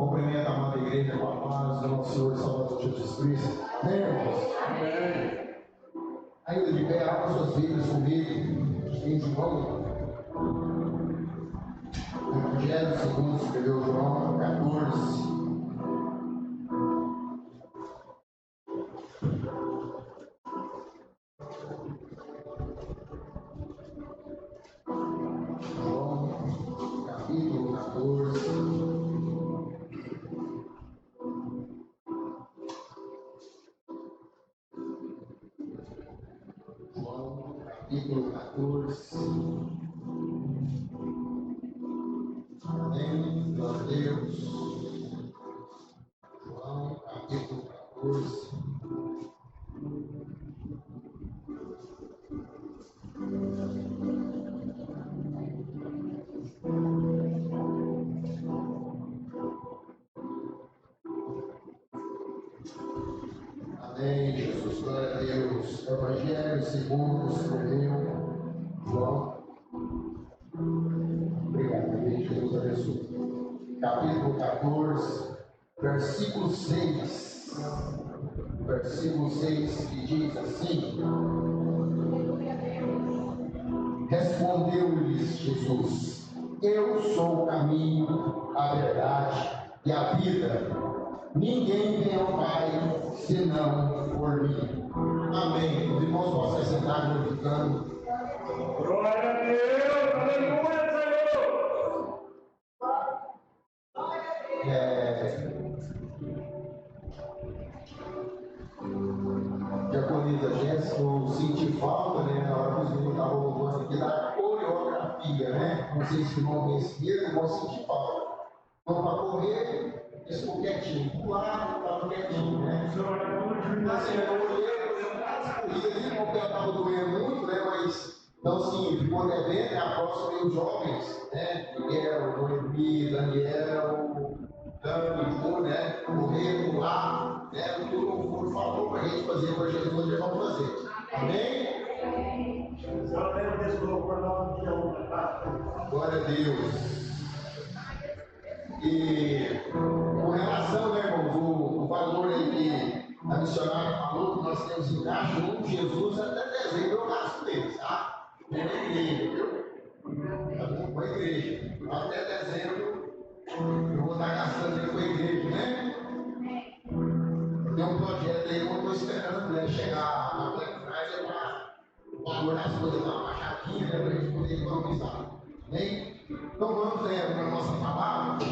Cumprimento a amada igreja com a paz do nosso Senhor e Salvador Jesus Cristo. Amém, irmãos? Amém. Ainda de pé, abra suas vidas comigo, em João. Evangelho segundo escreveu João 14. João, capítulo 14. Capítulo 14. Amém. Glória a Deus. João, capítulo 14. Amém, Jesus. Glória a Deus. Evangelho segundo escreveu João. Obrigado, amém. Jesus abençoe. Capítulo 14, versículo 6. Versículo 6 que diz assim: Respondeu-lhes Jesus: Eu sou o caminho, a verdade e a vida. Ninguém vem ao Pai senão por mim. Amém. Os irmãos possam sentar glorificando. Glória a Deus, aleluia, Diaconisa Jéssica, eu senti falta, né, na hora que os meninos estavam louvando aqui da coreografia, né? Não sei se o irmão conhecia, eu vou sentir falta. Então, para correr, eles ficam quietinhos. Pular, estavam quietinhos, né? Assim, eu olhei, as corridas, não estava doendo muito, né? Mas, então, assim, ficou devendo, a próxima veio os jovens, né? Miguel, Noemi, Daniel, Dani, Ju, né? Correr, pular, né? Tudo o Furo falou para a gente fazer para Jesus, nós vamos fazer. Amém? Glória a Deus. E com relação, né, irmãos, o valor aí que a missionária falou que nós temos em caixa, um Jesus até dezembro eu gasto deles, tá? Vem na igreja, viu? Tá bom? Com a igreja. Até dezembro eu vou estar gastando ele com a igreja, né? Tem um projeto aí que eu estou esperando, né? Chegar a Black Friday para o valor das coisas dar uma baixadinha, né? Para a gente poder economizar. Amém? Então vamos, né, para a nossa palavra.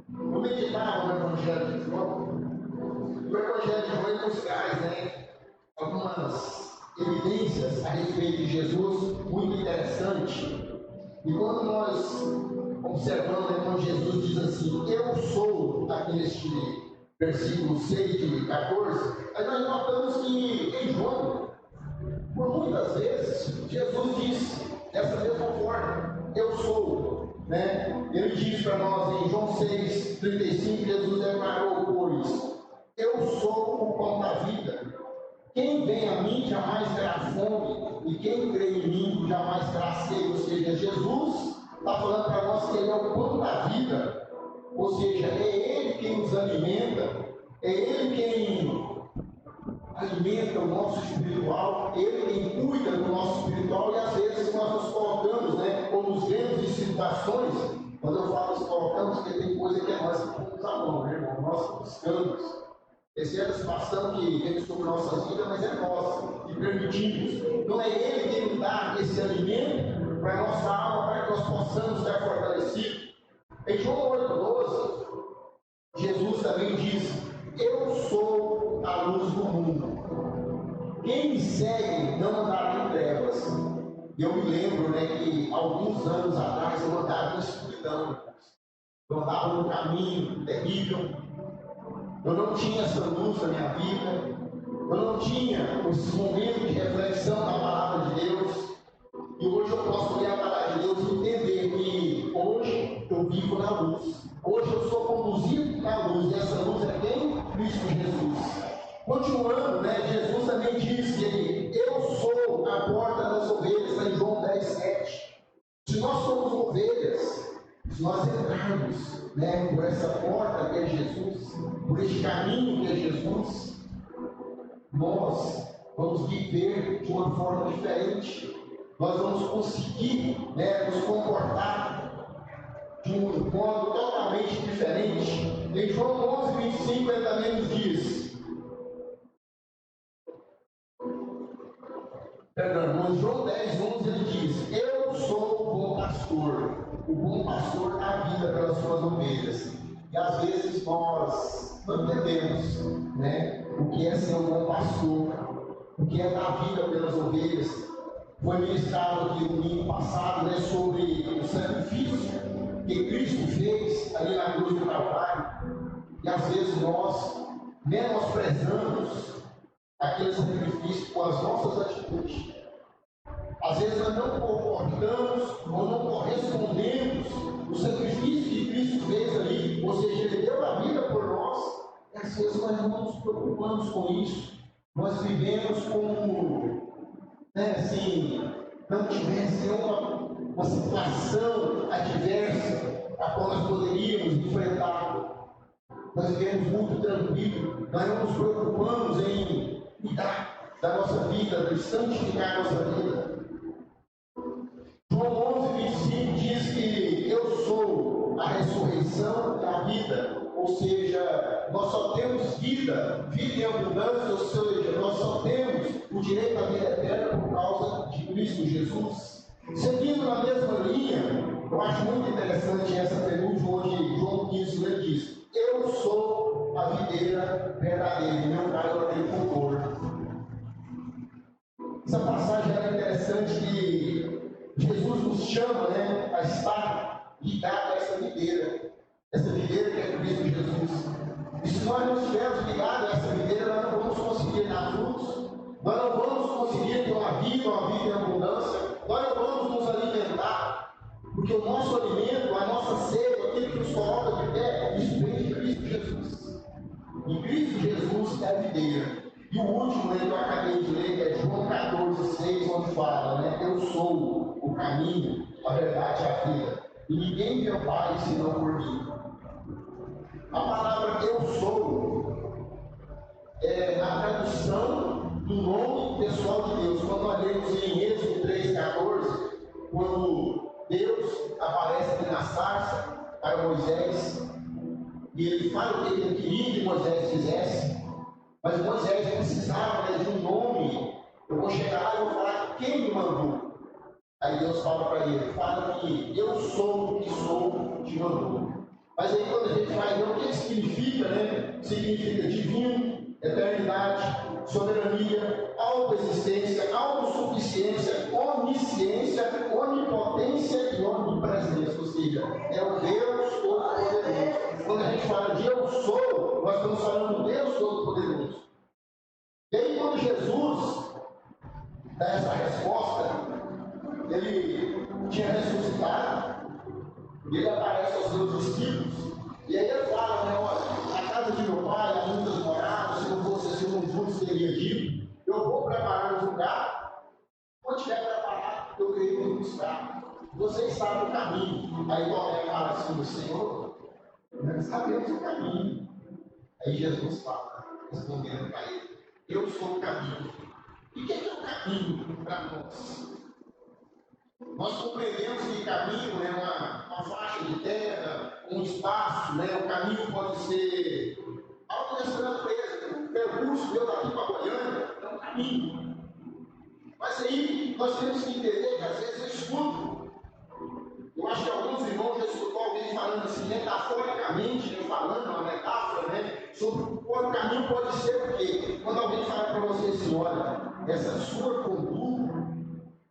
Vou meditar no Evangelho de João. O Evangelho de João nos traz, né, algumas evidências a respeito de Jesus muito interessante. E quando nós observamos, né, quando Jesus diz assim: Eu sou, aqui neste versículo 6 de 14, aí nós notamos que em João, por muitas vezes, Jesus diz dessa mesma forma: Eu sou. Né? Ele diz para nós em João 6,35, Jesus declarou: Pois eu sou o pão da vida. Quem vem a mim jamais terá fome, e quem crê em mim jamais terá sede. Ou seja, Jesus está falando para nós que Ele é o pão da vida. Ou seja, é Ele quem nos alimenta, é Ele quem alimenta o nosso espiritual, Ele quem cuida do nosso espiritual. E às vezes nós nos colocamos, né, ou nos vemos em situações, quando eu falo nos colocamos, porque tem coisa que é nós que pomos a mão, né, irmão? Nós buscamos. Essa é a situação que vem sobre nossas vidas, mas é nossa, e permitimos. Não é Ele quem nos dá esse alimento para a nossa alma, para que nós possamos estar fortalecidos. Em João 8,12, Jesus também diz: Eu sou a luz do mundo. Quem me segue não andará em trevas. Eu me lembro, né, que alguns anos atrás eu andava em escuridão. Eu andava num caminho terrível. Eu não tinha essa luz na minha vida. Eu não tinha esse momento de reflexão da palavra de Deus. E hoje eu posso ler a palavra de Deus e entender que hoje eu vivo na luz. Hoje eu sou conduzido na luz. E essa luz é quem? Cristo Jesus. Continuando, né, Jesus também diz que eu sou a porta das ovelhas, está em João 10,7. Se nós somos ovelhas, se nós entrarmos né, por essa porta que é Jesus, por este caminho que é Jesus, nós vamos viver de uma forma diferente. Nós vamos conseguir, né, nos comportar de um modo totalmente diferente. Em João 11:25 ele também nos diz, em João 10:11 ele diz: Eu sou o bom pastor. O bom pastor dá vida pelas suas ovelhas. E às vezes nós não entendemos, né, o que é ser um bom pastor, o que é dar vida pelas ovelhas. Foi ministrado aqui no domingo passado, né, sobre o sacrifício que Cristo fez ali na cruz do Calvário. E às vezes nós menosprezamos aquele sacrifício com as nossas atitudes. Às vezes nós não concordamos ou não correspondemos o sacrifício que Cristo fez ali, ou seja, Ele deu a vida por nós, e às vezes nós não nos preocupamos com isso. Nós vivemos como, né, assim, não tivesse uma situação adversa a qual nós poderíamos enfrentar. Nós vivemos muito tranquilo, nós não nos preocupamos em cuidar da nossa vida, de santificar a nossa vida. João 11:25 diz que eu sou a ressurreição e a vida, ou seja, nós só temos vida em abundância, ou seja, nós só temos o direito à vida eterna por causa de Cristo Jesus. Seguindo na mesma linha, eu acho muito interessante essa penúltima, onde João 15 ele diz: Eu sou a videira verdadeira, meu pai é o agricultor. Essa passagem é interessante que Jesus nos chama, né, a estar ligado a essa videira que é Cristo Jesus. E se nós não estivermos ligados a essa videira, nós não vamos conseguir dar frutos, nós não vamos conseguir ter uma vida em abundância, nós não vamos nos alimentar, porque o nosso alimento, a nossa sede, aquilo que nos coloca de pé, isso vem de Cristo Jesus. E Cristo Jesus é a videira. E o último que eu acabei de ler é João 14:6, onde fala, né, eu sou o caminho, a verdade e a vida. E ninguém vê o Pai senão por mim. A palavra eu sou é a tradução do nome pessoal de Deus. Quando nós lemos em Êxodo 3:14, quando Deus aparece aqui na sarça para Moisés, e ele fala o que ele queria que Moisés fizesse, mas Moisés precisava, né, de um nome. Eu vou chegar lá e vou falar quem me mandou. Aí Deus fala para ele, fala que eu sou o que sou, te mandou. Mas aí quando a gente vai ver o que significa, né? Significa divino, eternidade, soberania, autoexistência, autossuficiência, onisciência, onipotência e onipresença. Ou seja, é o Deus Todo-Poderoso. Quando a gente fala de eu sou, nós estamos falando do Deus Todo-Poderoso. E aí quando Jesus dá essa resposta, ele tinha ressuscitado, e ele aparece aos seus discípulos, e aí ele fala, né, olha, a casa de meu pai há muitas moradas, se não fosse assim, muitos teria dito, eu vou preparar um lugar, quando tiver preparado, eu creio em buscar. Você está no caminho. Aí Tomé fala assim, Senhor, nós sabemos o caminho. Aí Jesus fala, respondendo para ele, eu sou o caminho. E o que é o caminho para nós? Nós compreendemos que caminho é uma faixa de terra, um espaço, né? O caminho pode ser algo dessa natureza, um percurso meu daqui para Goiânia, é um caminho. Mas aí nós temos que entender que às vezes eu escuto. Eu acho que alguns irmãos já escutou alguém falando assim, metaforicamente, né, falando uma metáfora, né, sobre qual caminho pode ser, porque quando alguém fala para você assim, olha, essa sua conduta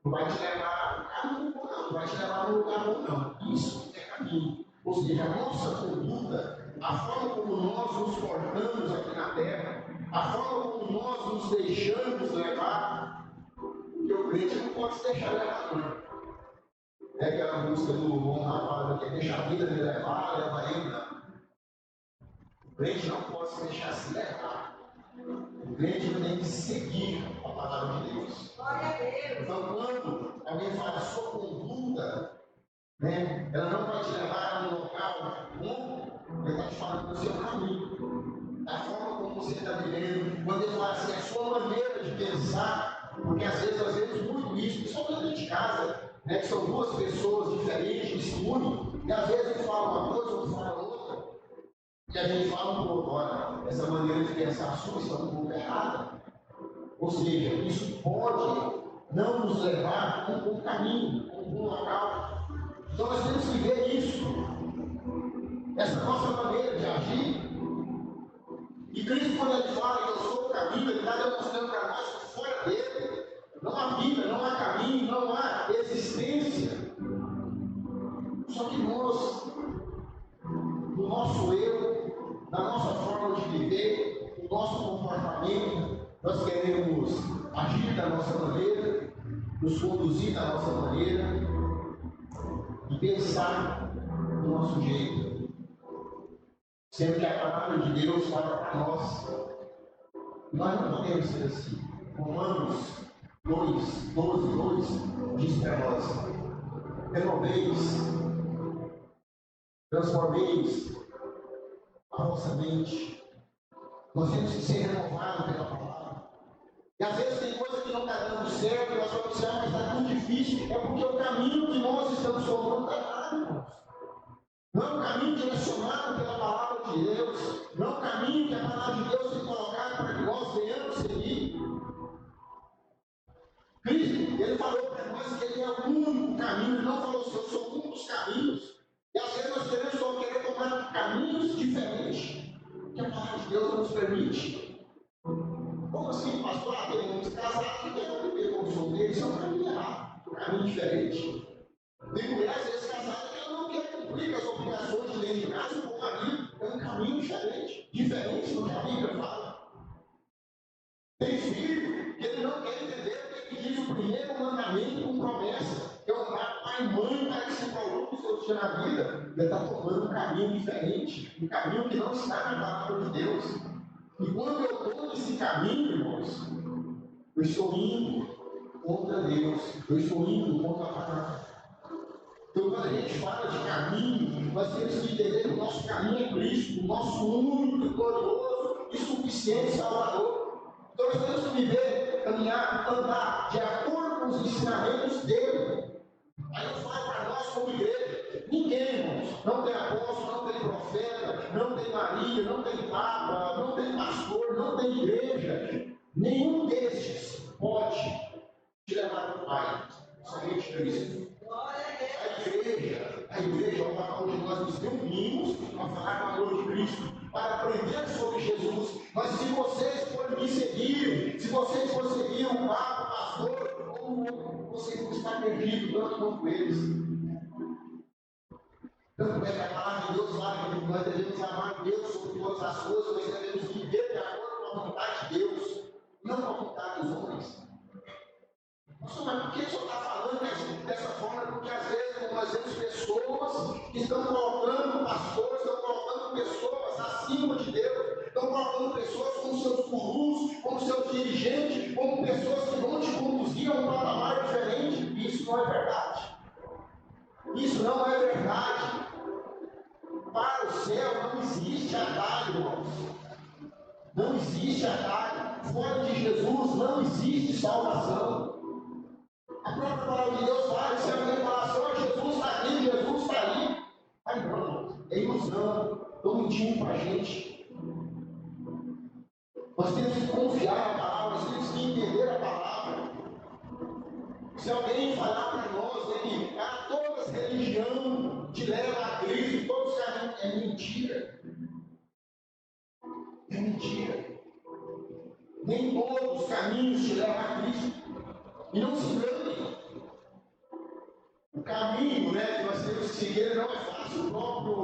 não vai te levar a caminho bom, não vai te levar a um lugar bom, não. Isso é caminho. Ou seja, a nossa conduta, a forma como nós nos portamos aqui na terra, a forma como nós nos deixamos levar, porque o crente não pode se deixar levar, não. É aquela música do bom rapaz, que deixa a vida me levar, leva ele, não. O crente não pode se deixar se levar. O crente tem que seguir a palavra de Deus. Glória a Deus. Então, quando alguém fala a sua conduta, né, ela não vai te levar a um local bom, Ele está te falando do seu caminho, da forma como você está vivendo. Quando ele fala assim, a sua maneira de pensar, porque às vezes muito isso, principalmente dentro de casa, né, que são duas pessoas diferentes que se unem, e às vezes um fala uma coisa, outro fala outra, e a gente fala um pouco, olha, essa maneira de pensar sua está um pouco errada. Ou seja, isso pode não nos levar a um bom caminho, a um bom local. Então nós temos que ver isso, essa nossa maneira de agir. E Cristo, quando ele fala que eu sou o caminho, ele está demonstrando para nós que fora dele não há vida, não há caminho, não há existência. Só que nós, no nosso eu, na nossa forma de viver, no nosso comportamento, nós queremos agir da nossa maneira, nos conduzir da nossa maneira e pensar do nosso jeito. Sendo que a palavra de Deus fala para nós. Nós não podemos ser assim. Romanos 2, 12, 2 diz para nós: renoveis, transformeis a vossa mente. Nós temos que ser renovados pela palavra. E às vezes tem coisa que não está dando certo, nós vamos dizer, mas está muito difícil. É porque o caminho que nós estamos tomando está errado, irmãos. Não é um caminho direcionado pela palavra de Deus. Não é um caminho que a palavra de Deus tem colocado para que nós venhamos seguir. Cristo, ele falou para nós que ele é o único caminho. Ele não falou assim, eu sou um dos caminhos. E às vezes nós queremos tomar caminhos diferentes que a palavra de Deus nos permite. Como assim, pastor? Tem muitos casados que querem viver como solteiros. Isso é um caminho errado, um caminho diferente. Tem mulheres, às vezes, casadas que não querem cumprir as obrigações de dentro de casa com o marido. É um caminho diferente. Diferente do que a Bíblia fala. Tem filho que ele não quer entender o que diz o primeiro mandamento com promessa. Que é honrar pai e mãe para que se prolongue o seu dia na vida. Ele está tomando um caminho diferente. Um caminho que não está na palavra de Deus. E quando eu estou nesse caminho, irmãos, eu estou indo contra Deus. Eu estou indo contra a palavra. Então, quando a gente fala de caminho, nós temos que entender que o nosso caminho é Cristo, o nosso único, glorioso e suficiente Salvador. Então, nós temos que viver, caminhar, andar de acordo com os ensinamentos dele. Aí eu falo para nós, como igreja, ninguém, irmãos, não tem apóstolo, não tem profeta, não tem Maria, não tem Papa, não tem pastor, não tem igreja. Nenhum destes pode te levar para o Pai, somente Cristo. A igreja é o local onde nós nos reunimos para falar com a glória de Cristo, para aprender sobre Jesus. Mas se vocês forem me seguir, se vocês forem seguir o Papa, o pastor, ou vocês vão estar perdidos, tanto quanto eles. Tanto é que a palavra de Deus fala que nós devemos amar Deus sobre todas as coisas, nós devemos viver de acordo com a vontade de Deus, não com a vontade dos homens. Mas por que o senhor está falando dessa forma? Porque às vezes nós vemos pessoas que estão colocando pastores, estão colocando pessoas acima de Deus, estão colocando pessoas como seus gurus, como seus dirigentes, como pessoas que vão te conduzir a um patamar diferente. E isso não é verdade. Isso não é verdade. Para o céu não existe atalho, irmãos. Não existe atalho. Fora de Jesus não existe salvação. A própria palavra de Deus fala, se alguém falar só Jesus está aqui, Jesus está ali. Aí não, é ilusão, estão mentindo para a gente. Nós temos que confiar na palavra, nós temos que entender a palavra. Se alguém falar para nós que toda essa religião te leva a Cristo, todos os caminhos, é mentira. É mentira. Nem todos os caminhos te levam a Cristo. E não se engane. O caminho, que nós temos que seguir não é fácil. O próprio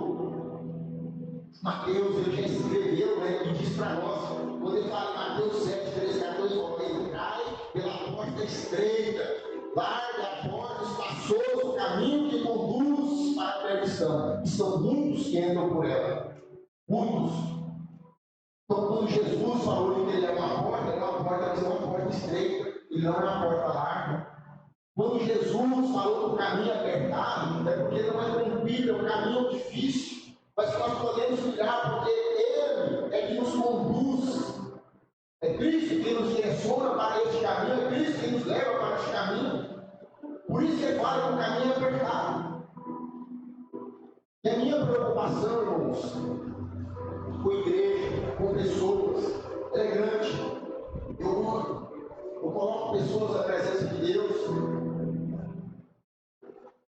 Mateus, ele já escreveu, e diz para nós, quando ele fala em Mateus 7, 13, 14, entrai pela porta estreita, larga a porta espaçosa, o caminho que conduz para a perdição. E são muitos que entram por ela. Muitos. Então, quando Jesus falou que ele é uma porta, mas é uma porta estreita. Ele não é uma porta larga. Quando Jesus falou que o caminho é apertado, é porque não é tranquilo, é um caminho difícil. mas nós podemos brilhar porque Ele é que nos conduz. É Cristo que nos direciona para este caminho, é Cristo que nos leva para este caminho. Por isso que Ele fala que o caminho é apertado. E a minha preocupação, irmãos, com a igreja, com pessoas, é grande. Eu oro, eu coloco pessoas na presença de Deus.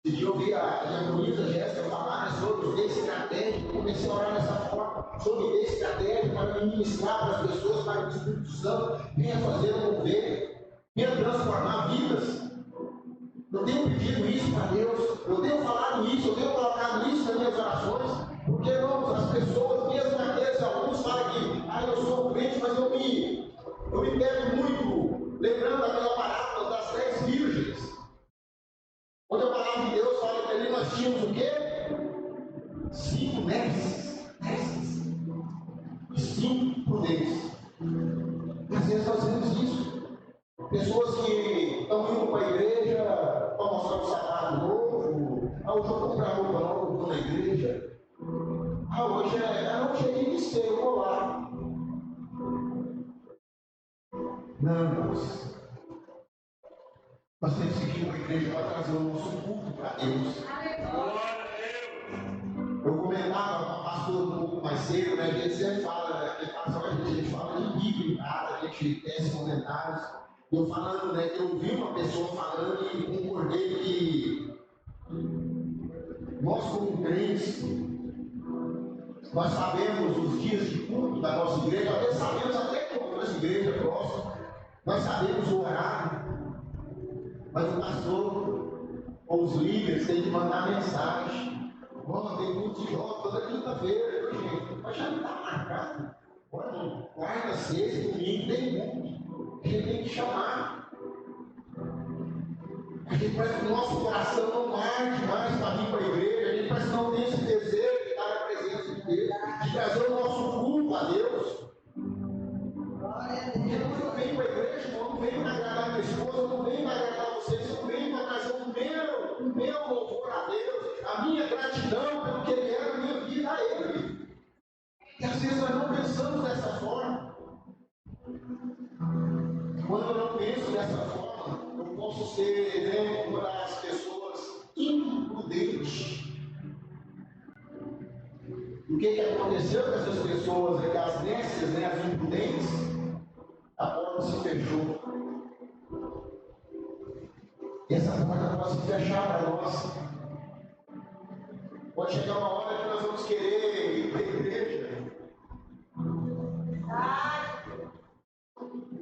E eu vi a diaconisa Jéssica falar sobre estratégia, eu comecei a orar dessa forma, sobre estratégia para ministrar para as pessoas, para que o Espírito Santo venha fazer mover, venha transformar vidas. Eu tenho pedido isso para Deus, eu tenho falado isso, eu tenho colocado isso nas minhas orações, porque, irmãos, as pessoas, mesmo aqueles alguns falam que eu sou crente, mas eu me pego muito, lembrando daquela parábola das 10 virgens, onde a palavra de Deus fala que ali nós tínhamos o quê? 5 mestres e 5 prudentes. E às vezes nós temos isso. Pessoas que estão indo para a igreja para mostrar o sapato novo. Hoje eu vou comprar roupa nova, eu vou na igreja. Hoje é dia de ser, eu vou lá. Não, irmãos. Nós temos que ir para a igreja para trazer o nosso culto para Deus. Eu comentava com a pastora um pouco mais cedo, né? A gente sempre fala, a gente fala de Bíblia em casa, a gente tece comentários. Eu falando, né, que eu ouvi uma pessoa falando e concordei que nós como crentes, nós sabemos os dias de culto da nossa igreja, até sabemos até que outras igrejas próximas, nós sabemos o horário, mas o pastor ou os líderes têm que mandar mensagem. Tem culto de jovem toda quinta-feira, gente, mas já não está marcado. Olha, quarta, sexta, domingo, tem culto. A gente tem que chamar. A gente parece que o nosso coração não arde mais para vir para a igreja, a gente parece que não tem esse desejo de estar na presença de Deus, de trazer o nosso culto a Deus. Porque eu não venho para a igreja, eu não venho para agradar a minha esposa, eu não venho para agradar vocês, eu venho para trazer o meu louvor a Deus, a minha gratidão pelo que Ele é na minha vida a Ele. E às vezes nós não pensamos dessa forma. Quando eu não penso dessa forma, eu posso ser, né, uma das pessoas imprudentes. E o que aconteceu com essas pessoas, as nécias, né, as imprudentes? A porta se fechou. E essa porta pode se fechar para nós. Pode chegar uma hora que nós vamos querer ir para a igreja.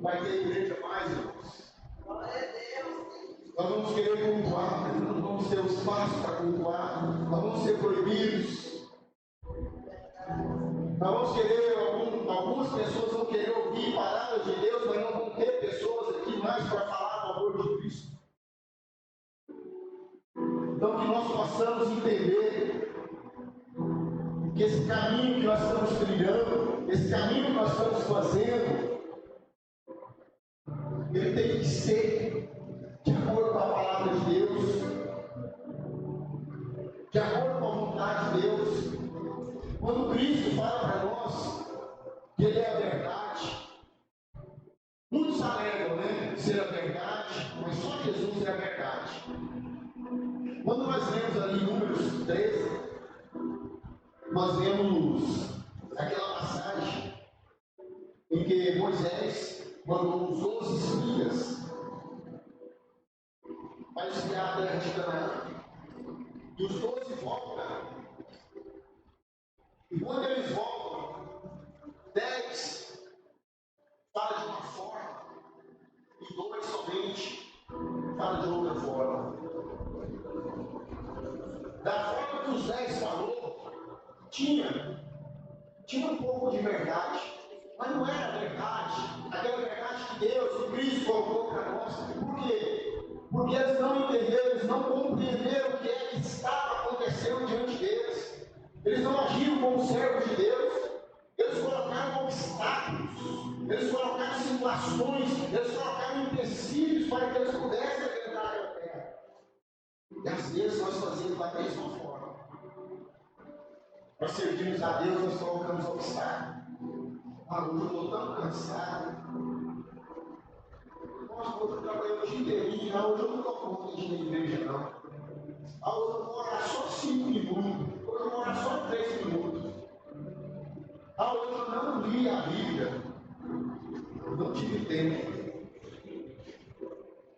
Vai ter igreja mais, irmãos. Nós vamos querer cultuar, nós não vamos ter o espaço para cultuar, nós vamos ser proibidos. Nós vamos querer, algumas pessoas vão querer ouvir palavras de Deus, mas não vão ter pessoas aqui mais para falar do amor de Cristo. Então que nós possamos entender que esse caminho que nós estamos trilhando, esse caminho que nós estamos fazendo, ele tem que ser de acordo com a palavra de Deus, de acordo com a vontade de Deus. Quando Cristo fala para nós que Ele é a verdade, muitos alegam, né, ser a verdade, mas só Jesus é a verdade. Quando nós lemos ali Números 13, nós vemos aquela passagem em que Moisés mandou os 11 espias para espiar a terra de Canaã. E os 12 voltam. E quando eles voltam, 10 falam de uma forma e 2 somente falam de outra forma. Da forma que os 10 falou, tinha um pouco de verdade, mas não era verdade, aquela verdade que Deus, que Cristo colocou para nós. Por quê? Porque eles não entenderam, eles não compreenderam o que é que estava acontecendo diante deles. Eles não agiram como servos de Deus, eles colocaram obstáculos, eles colocaram situações, eles colocaram empecilhos para que eles pudessem adentrar aquela terra. E às vezes nós fazemos da mesma forma. Nós servimos a Deus, nós colocamos obstáculos. Ah, hoje eu estou tão cansado. Nossa, hoje eu trabalhei hoje inteirinho, já hoje eu não estou com conta de ir na igreja, não. Ah, hoje eu vou orar só 5 minutos, hoje eu vou orar só 3 minutos. Ah, hoje eu não li a Bíblia, não tive tempo.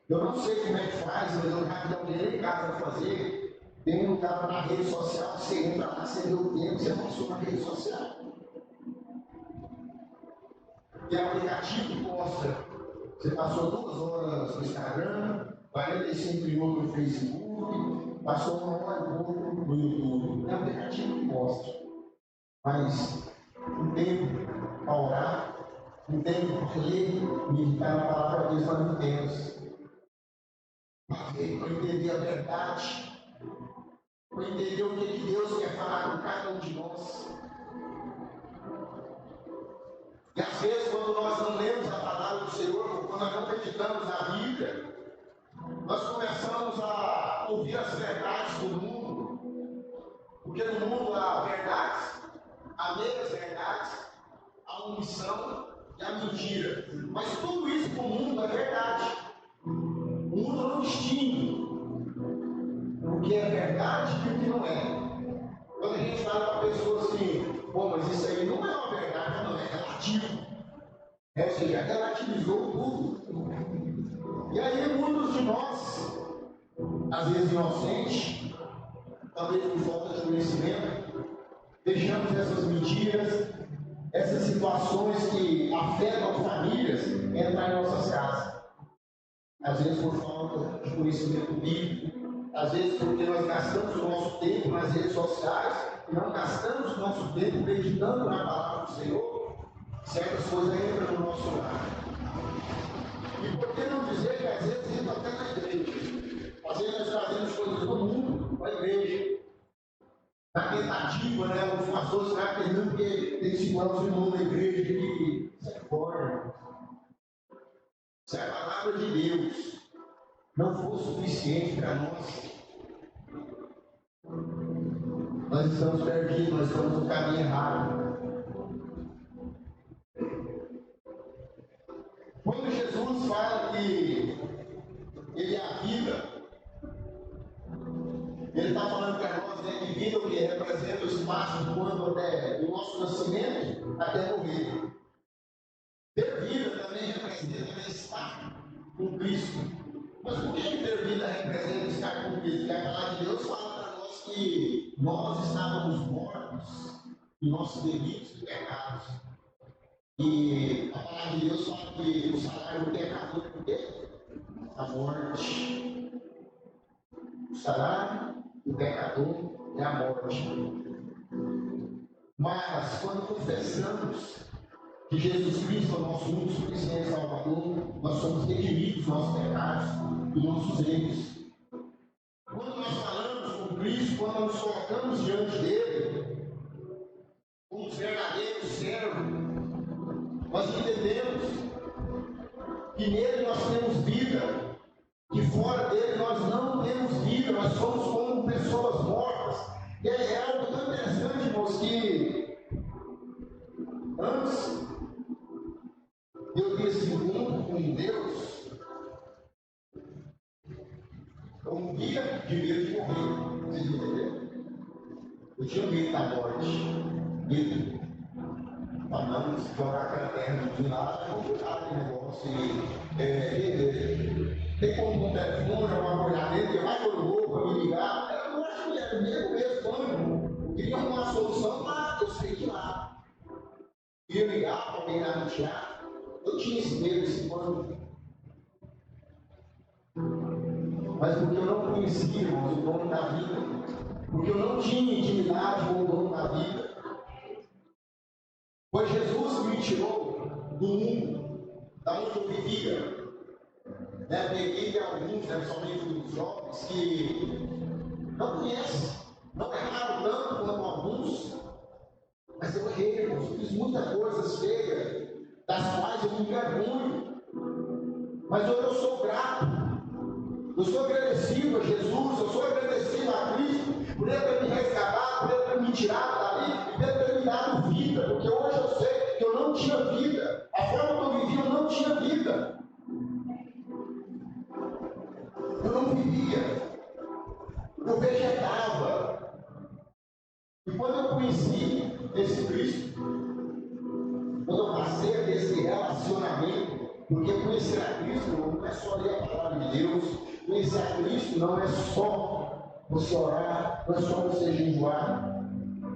Eu não sei como é que faz, mas eu já vi alguém em casa fazer. Tem um lugar na rede social, você entra lá, você vê o tempo, você passou na rede social. E o aplicativo mostra, você passou 2 horas no Instagram, 45 minutos no Facebook, passou 1 hora e pouco no YouTube. É o aplicativo que mostra. Mas um tempo para orar, um tempo para ler, meditar na palavra de Deus, nós não temos. Para entender a verdade, para entender o que Deus quer falar com cada um de nós. E às vezes, quando nós não lemos a palavra do Senhor, quando nós não meditamos na Bíblia, nós começamos a ouvir as verdades do mundo. Porque no mundo há verdades, há meias verdades, a omissão e a mentira. Mas tudo isso no mundo é verdade. O mundo não distingue o que é verdade e o que não é. Quando a gente fala para a pessoa assim, pô, mas isso aí não é uma verdade, não é relativo. Ou seja, relativizou tudo. E aí muitos de nós, às vezes inocentes, talvez por falta de conhecimento, deixamos essas mentiras, essas situações que afetam famílias entrar em nossas casas. Às vezes por falta de conhecimento bíblico, às vezes porque nós gastamos o nosso tempo nas redes sociais e não gastamos o nosso tempo meditando na palavra do Senhor, certas coisas entram no nosso lar. E por que não dizer que às vezes entra até na igreja? Às vezes nós trazemos coisas do mundo para a igreja. Na tentativa, né? Os pastores ficam acreditando que tem segurança de novo na igreja, que isso é fora. Se a palavra de Deus não for suficiente para nós estamos perdidos, nós estamos no caminho errado. Quando Jesus fala que Ele é a vida, Ele está falando para nós, né, que vida o que representa o espaço do quando até do nosso nascimento até morrer. Ter vida também representa estar com Cristo. Mas por que ter vida representa estar com Cristo? Porque a palavra de Deus fala para nós que nós estávamos mortos em nossos delitos e pecados. E a palavra de Deus fala que o salário do pecador é o quê? A morte. O salário do pecador é a morte. Mas quando confessamos que Jesus Cristo é o nosso único suficiente Salvador, nós somos redimidos dos nossos pecados e nossos erros. Quando nós falamos com Cristo, quando nos colocamos diante dele, como verdadeiros servos, nós entendemos que nele nós temos vida, que fora dele nós não temos vida, nós somos como pessoas mortas. E é algo tão interessante, irmãos, que antes eu ter esse encontro com Deus, eu morria de medo de morrer. Vocês entenderam? Eu tinha medo da morte. Medo. Para não jogar aquela terra de lá, é complicado aquele negócio. Tem como um telefone, uma coisa dele, que vai quando eu vou para me ligar. Eu acho que era medo mesmo, quando eu queria uma solução lá, eu saí de lá. Ia ligar para alguém lá no teatro. Eu tinha esse medo, esse pânico. Mas porque eu não conhecia, irmãos, o dono da vida, porque eu não tinha intimidade com o dono da vida, foi Jesus que me tirou do mundo, da onde eu vivia. Peguei alguns, somente dos jovens, que não conhecem, não erraram tanto quanto alguns, mas eu errei, irmãos, eu fiz muitas coisas feias, das quais eu me envergonho. Mas hoje eu sou grato, eu sou agradecido a Jesus, eu sou agradecido a Cristo, por Ele ter me resgatado, por Ele ter me tirado dali, vivia, eu vegetava. E quando eu conheci esse Cristo, quando eu passei a ter esse relacionamento, porque conhecer a Cristo não é só ler a palavra de Deus, conhecer a Cristo não é só você orar, não é só você jejuar,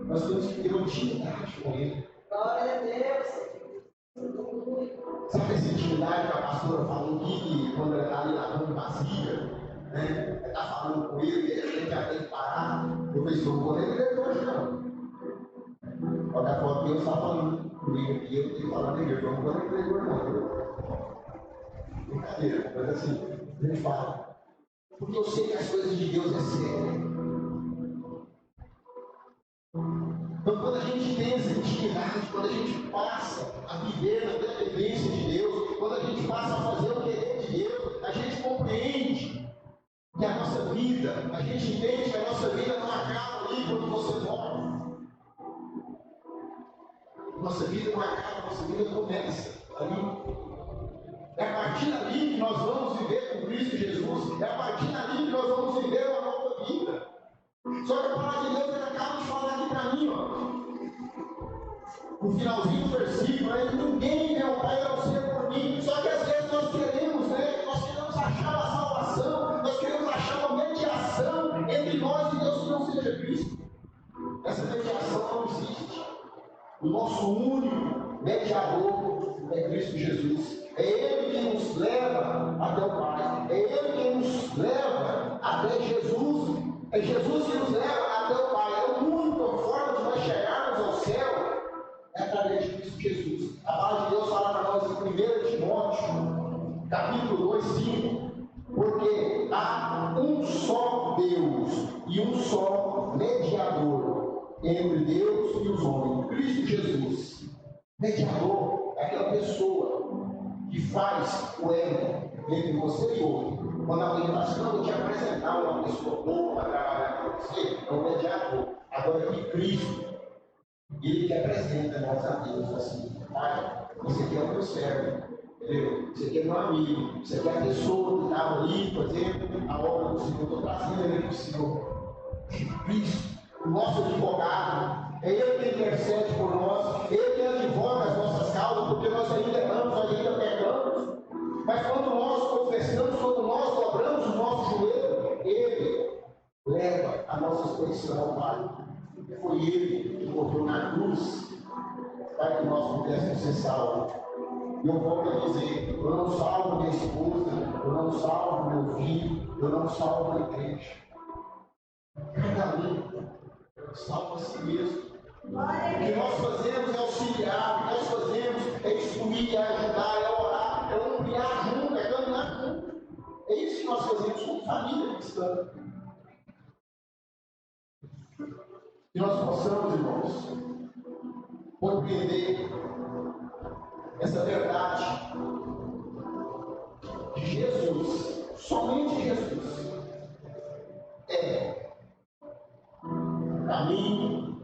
nós temos que ter uma intimidade com Ele. Glória a Deus. Sabe essa intimidade que a pastora falou aqui, que quando ela está ali lavando vasilha, né? Ela está falando com ele, e a gente já tem que parar. Eu falei, não vou nem ler hoje não. Olha a foto que Deus está falando comigo aqui, eu tenho que falar na igreja, eu não vou nem ler hoje não. Brincadeira, mas assim, a gente fala. Porque eu sei que as coisas de Deus é sério. Então, quando a gente tem essa intimidade, quando a gente passa a viver na dependência de Deus, quando a gente passa a fazer o querer de Deus, a gente compreende que a nossa vida, a gente entende que a nossa vida não acaba ali quando você morre. Nossa vida não acaba, nossa vida começa ali. É a partir dali que nós vamos viver com Cristo Jesus, é a partir dali que nós vamos viver uma nova vida. Só que a palavra de Deus ele acaba de falar aqui para mim, ó. No finalzinho do versículo, né? Ninguém vê o Pai a não ser por mim. Só que às vezes nós queremos, né? Nós queremos achar a salvação, nós queremos achar uma mediação entre nós e Deus que não seja Cristo. Essa mediação não existe. O nosso único mediador é Cristo Jesus. É Ele quem nos leva até o Pai. É Ele quem nos leva até Jesus. É Jesus que nos leva até o Pai. É a única forma de nós chegarmos ao céu é através de Cristo Jesus. A palavra de Deus fala para nós em 1 Timóteo, capítulo 2, 5. Porque há um só Deus e um só mediador entre Deus e os homens, Cristo Jesus. Mediador é aquela pessoa que faz o elo entre você e outro. Quando alguém está assim, não, vou te apresentar uma pessoa boa para trabalhar com você, é o mediador. Agora que Cristo, Ele que apresenta nós a Deus assim, Pai, você aqui é o meu servo, entendeu? Você aqui é meu amigo, você aqui é a pessoa que estava ali fazendo a obra do Senhor, eu estou trazendo ele para o Senhor. Cristo, o nosso advogado, é Ele que intercede por nós, Ele que advoga as nossas causas, porque nós ainda erramos, nós ainda pecamos. Mas quando nós confessamos, quando nós dobramos o nosso joelho, Ele leva a nossa exposição ao Pai. Foi Ele que morreu na cruz para que nós pudéssemos ser salvos. E eu volto a dizer, eu não salvo minha esposa, eu não salvo meu filho, eu não salvo a igreja. Cada um salva a si mesmo. O que nós fazemos é auxiliar, o que nós fazemos é instruir, é ajudar, é orar, é ampliar junto, é caminhar junto. É isso que nós fazemos como família cristã. Que nós possamos, irmãos, compreender essa verdade de Jesus, somente Jesus, é o caminho,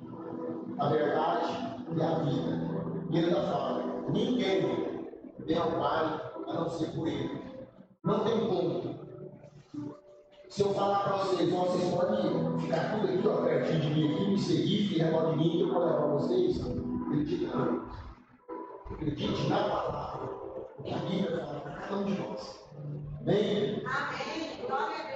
a verdade e a vida. E ele ainda fala: ninguém vem ao Pai a não ser por ele. Não tem como. Se eu falar para vocês, vocês podem ficar tudo aqui, ó, pertinho de mim, aqui, me seguir, ficar ao de mim, que eu vou levar vocês. Acredite não. Acredite na palavra. O que a Bíblia fala para cada um de nós. Amém? Amém. Glória a